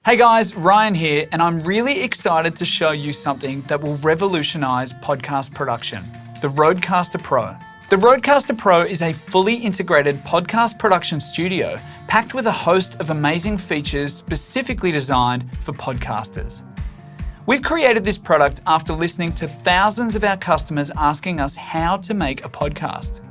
Hey guys, Ryan here, and I'm really excited to show you something that will revolutionize podcast production, the RODECaster Pro. The RODECaster Pro is a fully integrated podcast production studio packed with a host of amazing features specifically designed for podcasters. We've created this product after listening to thousands of our customers asking us how to make a podcast.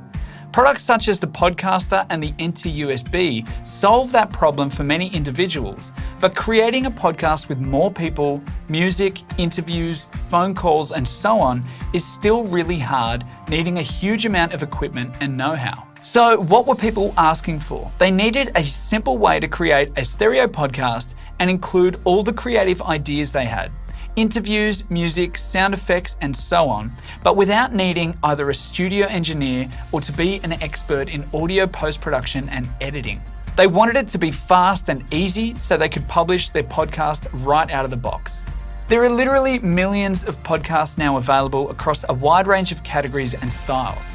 Products such as the Podcaster and the NT-USB solve that problem for many individuals, but creating a podcast with more people, music, interviews, phone calls, and so on is still really hard, needing a huge amount of equipment and know-how. So what were people asking for? They needed a simple way to create a stereo podcast and include all the creative ideas they had. Interviews, music, sound effects, and so on, but without needing either a studio engineer or to be an expert in audio post-production and editing. They wanted it to be fast and easy so they could publish their podcast right out of the box. There are literally millions of podcasts now available across a wide range of categories and styles.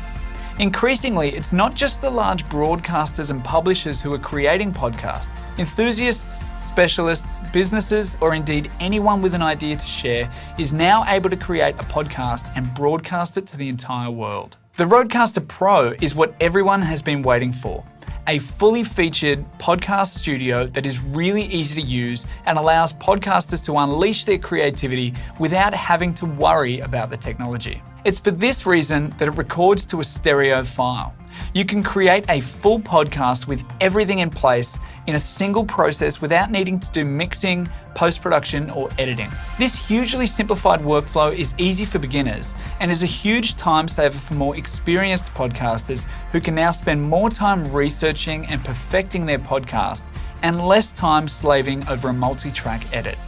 Increasingly, it's not just the large broadcasters and publishers who are creating podcasts. Enthusiasts, specialists, businesses, or indeed anyone with an idea to share is now able to create a podcast and broadcast it to the entire world. The RODECaster Pro is what everyone has been waiting for. A fully featured podcast studio that is really easy to use and allows podcasters to unleash their creativity without having to worry about the technology. It's for this reason that it records to a stereo file. You can create a full podcast with everything in place in a single process without needing to do mixing, post-production, or editing. This hugely simplified workflow is easy for beginners and is a huge time saver for more experienced podcasters who can now spend more time researching and perfecting their podcast and less time slaving over a multi-track edit.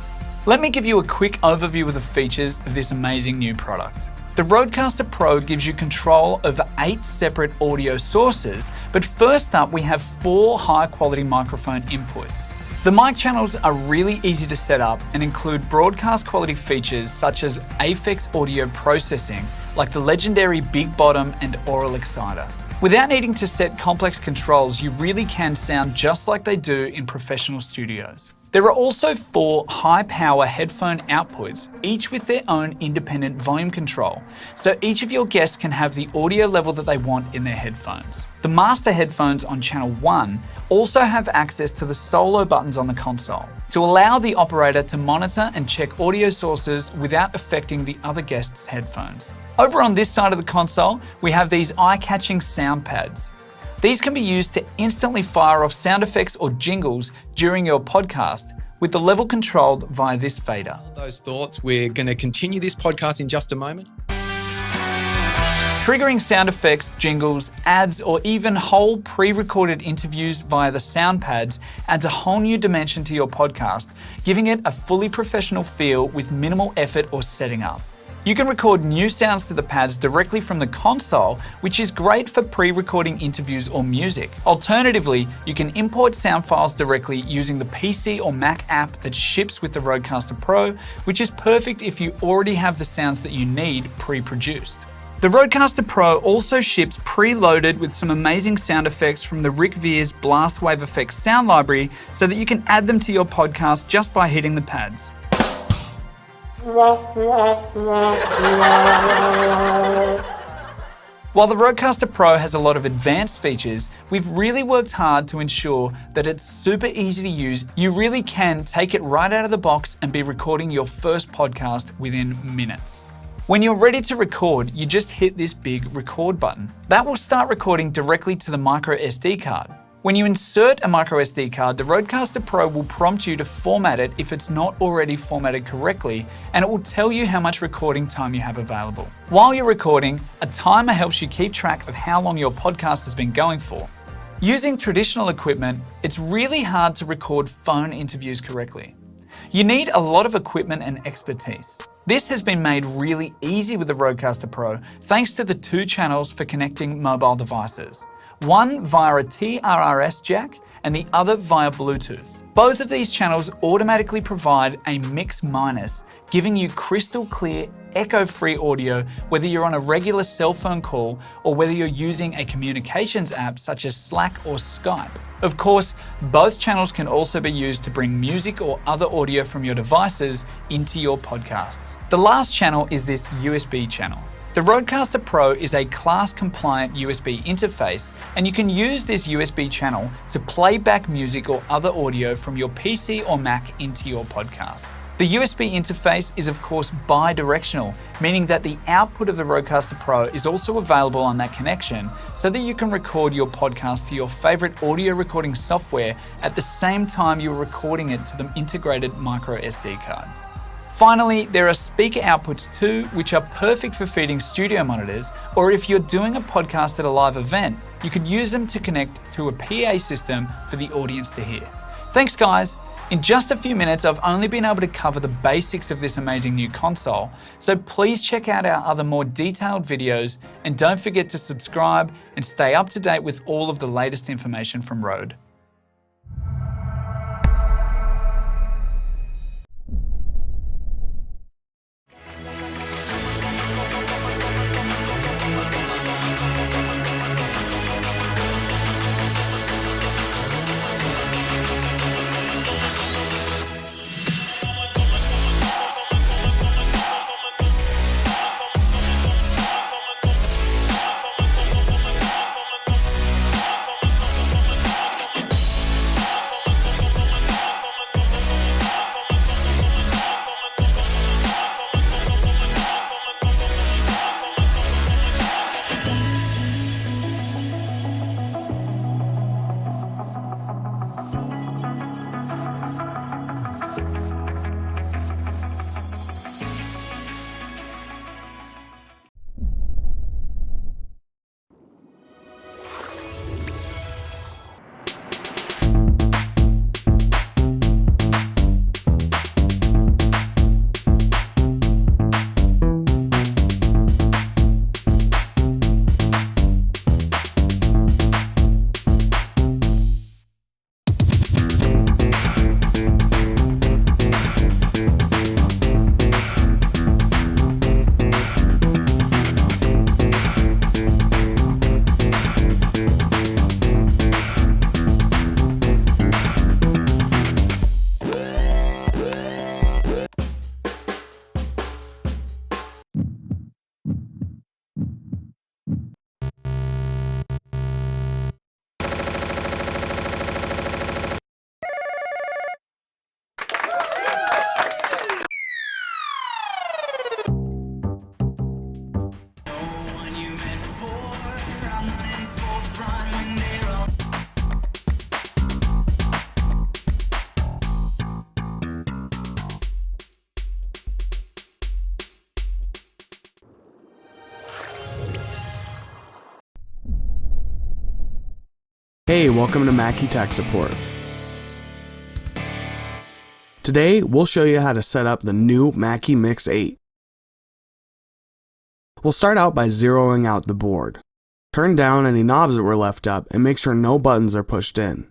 Let me give you a quick overview of the features of this amazing new product. The RODECaster Pro gives you control over 8 separate audio sources, but first up we have 4 high-quality microphone inputs. The mic channels are really easy to set up and include broadcast quality features such as Aphex audio processing, like the legendary Big Bottom and Aural Exciter. Without needing to set complex controls, you really can sound just like they do in professional studios. There are also 4 high-power headphone outputs, each with their own independent volume control, so each of your guests can have the audio level that they want in their headphones. The master headphones on channel 1 also have access to the solo buttons on the console, to allow the operator to monitor and check audio sources without affecting the other guests' headphones. Over on this side of the console, we have these eye-catching sound pads. These can be used to instantly fire off sound effects or jingles during your podcast, with the level controlled via this fader. Those thoughts, we're going to continue this podcast in just a moment. Triggering sound effects, jingles, ads, or even whole pre-recorded interviews via the sound pads adds a whole new dimension to your podcast, giving it a fully professional feel with minimal effort or setting up. You can record new sounds to the pads directly from the console, which is great for pre-recording interviews or music. Alternatively, you can import sound files directly using the PC or Mac app that ships with the RODECaster Pro, which is perfect if you already have the sounds that you need pre-produced. The RODECaster Pro also ships preloaded with some amazing sound effects from the Rick Veer's Blast Wave Effects sound library so that you can add them to your podcast just by hitting the pads. While the RODECaster Pro has a lot of advanced features, we've really worked hard to ensure that it's super easy to use. You really can take it right out of the box and be recording your first podcast within minutes. When you're ready to record, you just hit this big record button. That will start recording directly to the micro SD card. When you insert a micro SD card, the RODECaster Pro will prompt you to format it if it's not already formatted correctly, and it will tell you how much recording time you have available. While you're recording, a timer helps you keep track of how long your podcast has been going for. Using traditional equipment, it's really hard to record phone interviews correctly. You need a lot of equipment and expertise. This has been made really easy with the RODECaster Pro thanks to the 2 channels for connecting mobile devices. One via a TRRS jack and the other via Bluetooth. Both of these channels automatically provide a mix minus, giving you crystal clear, echo-free audio whether you're on a regular cell phone call or whether you're using a communications app such as Slack or Skype. Of course, both channels can also be used to bring music or other audio from your devices into your podcasts. The last channel is this USB channel. The RODECaster Pro is a class-compliant USB interface, and you can use this USB channel to play back music or other audio from your PC or Mac into your podcast. The USB interface is of course bi-directional, meaning that the output of the RODECaster Pro is also available on that connection so that you can record your podcast to your favorite audio recording software at the same time you're recording it to the integrated micro SD card. Finally, there are speaker outputs too, which are perfect for feeding studio monitors, or if you're doing a podcast at a live event, you could use them to connect to a PA system for the audience to hear. Thanks guys! In just a few minutes, I've only been able to cover the basics of this amazing new console, so please check out our other more detailed videos, and don't forget to subscribe and stay up to date with all of the latest information from Rode. Hey, welcome to Mackie Tech Support. Today, we'll show you how to set up the new Mackie Mix 8. We'll start out by zeroing out the board. Turn down any knobs that were left up and make sure no buttons are pushed in.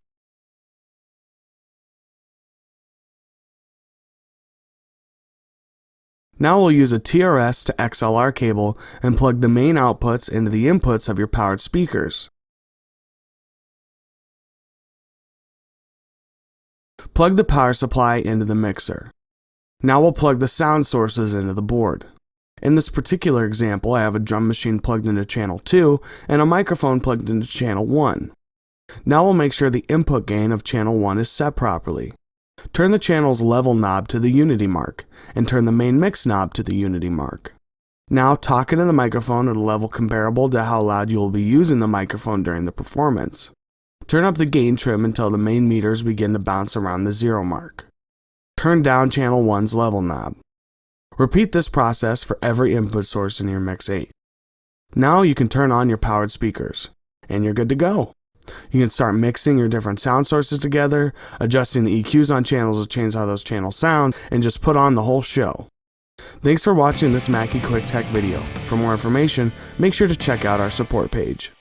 Now we'll use a TRS to XLR cable and plug the main outputs into the inputs of your powered speakers. Plug the power supply into the mixer. Now we'll plug the sound sources into the board. In this particular example, I have a drum machine plugged into channel 2 and a microphone plugged into channel 1. Now we'll make sure the input gain of channel 1 is set properly. Turn the channel's level knob to the unity mark, and turn the main mix knob to the unity mark. Now talk into the microphone at a level comparable to how loud you will be using the microphone during the performance. Turn up the gain trim until the main meters begin to bounce around the 0 mark. Turn down channel 1's level knob. Repeat this process for every input source in your Mix 8. Now you can turn on your powered speakers, and you're good to go. You can start mixing your different sound sources together, adjusting the EQs on channels to change how those channels sound, and just put on the whole show. Thanks for watching this Mackie Quick Tech video. For more information, make sure to check out our support page.